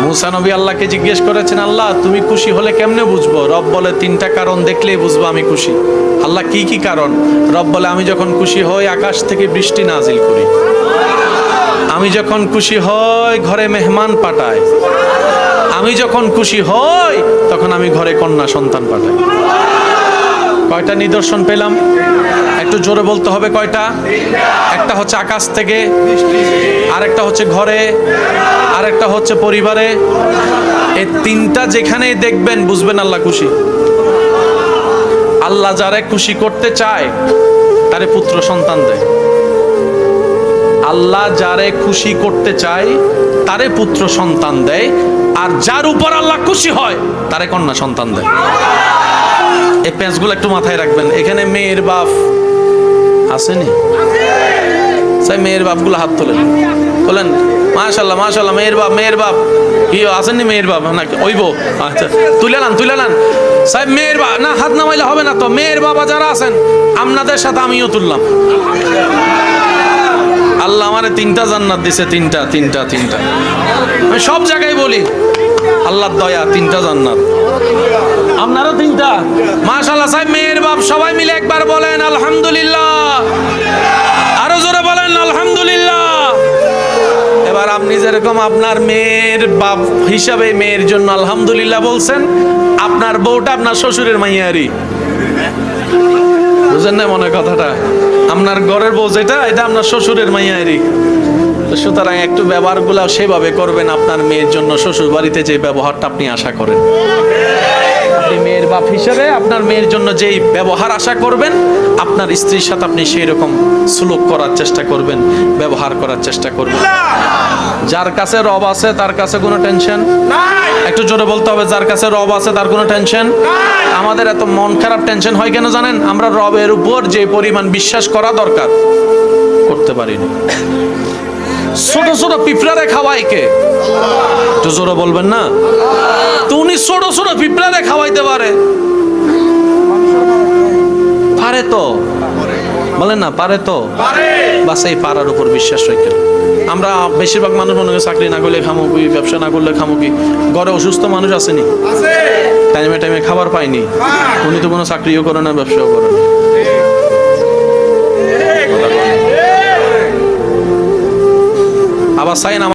মুসা নবী আল্লাহকে জিজ্ঞেস করেছেন, আল্লাহ তুমি খুশি হলে কেমনে বুঝবো? রব বলে, তিনটা কারণ দেখলেই বুঝবো আমি খুশি। আল্লাহ কি কি কারণ? রব বলে, আমি যখন খুশি হই আকাশ থেকে বৃষ্টি নাজিল করি, আমি যখন খুশি হই ঘরে মেহমান পাঠাই, আমি যখন খুশি হই তখন আমি ঘরে কন্যা সন্তান পাঠাই। কয়টা নিদর্শন পেলাম? একটু জোরে বলতে হবে কয়টা? একটা হচ্ছে আকাশ থেকে, আরেকটা হচ্ছে ঘরে, আরেকটা হচ্ছে পরিবারে। এই তিনটা যেখানেই দেখবেন বুঝবেন আল্লাহ খুশি। আল্লাহ যারে খুশি করতে চায় তারে পুত্র সন্তান দেয়। আল্লাহ যারে খুশি করতে চায় তারে পুত্র সন্তান দেয়, আর যার উপর আল্লাহ খুশি হয় তারে কন্যা সন্তান দেয়। এই পেঁচগুলো একটু মাথায় রাখবেন। এখানে মেয়ের বাপ আসেনি? সেই মেয়ের বাপগুলো হাত তোলেন, তোলেন। মাশাআল্লাহ মাশাআল্লাহ, মেয়ের বাপ, মেয়ের বাপ কি আসেননি? মেয়ের বাপ নাকি ওইব? আচ্ছা, তুলে নেন, তুলে নেন সাহেব। মেয়ের বাপ না, হাত নামাইলে হবে না তো। মেয়ের বাবা যারা আছেন আপনাদের সাথে আমিও তুললাম। আল্লাহ আমারে তিনটা জান্নাত দিছে, তিনটা তিনটা তিনটা। আমি সব জায়গায় বলি আল্লাহর দয়া, তিনটা জান্নাত। আপনারও তিনটা। মাশাআল্লাহ সাহেব, মেয়ের বাপ সবাই মিলে একবার বলেন আলহামদুলিল্লাহ। আরো জোরে বলেন আলহামদুলিল্লাহ। এবার আপনি যেরকম আপনার মেয়ের বাপ হিসাবে মেয়ের জন্য আলহামদুলিল্লাহ বলছেন, আপনার বউটা আপনার শ্বশুরের মাইয়ারি। বুঝেন না মনে কথাটা? আপনার ঘরের বউ যেটা, এটা আপনার শ্বশুরের মাইয়ারি। সুতরাং একটু ব্যবহারগুলো সেভাবে করবেন আপনার মেয়ের জন্য, শ্বশুর বাড়িতে যে ব্যবহারটা আপনি আশা করেন। আপনি মেয়ের বাপ হিসেবে আপনার মেয়ের জন্য যেই ব্যবহার আশা করবেন, আপনার স্ত্রীর সাথে আপনি সেই রকম সুলুক করার চেষ্টা করবেন, ব্যবহার করার চেষ্টা করবেন। যার কাছে রব আছে তার কাছে কোনো টেনশন নাই। একটু জোরে বলতে হবে, যার কাছে রব আছে তার কোনো টেনশন নাই। আমাদের এত মন খারাপ টেনশন হয় কেন জানেন? আমরা রবের উপর যে পরিমাণ বিশ্বাস করা দরকার করতে পারিনি। ছোট ছোট পিঁপড়ারে খাওয়াই কে? একটু জোরে বলবেন না? তো উনি ছোট ছোট পিঁপড়ারে খাওয়াইতে পারে, পারে তো বলেন না, পারে তো। বাস এই পারার উপর বিশ্বাস রেখে আমরা বেশিরভাগ মানুষ মনে করি চাকরি না করলে খামো কি, ব্যবসা না করলে খামো কি। ঘরে অসুস্থ মানুষ আসেনি, টাইমে টাইমে খাবার পায়নি, উনি তো কোনো চাকরিও করে না, ব্যবসাও করে না। আবার চাই না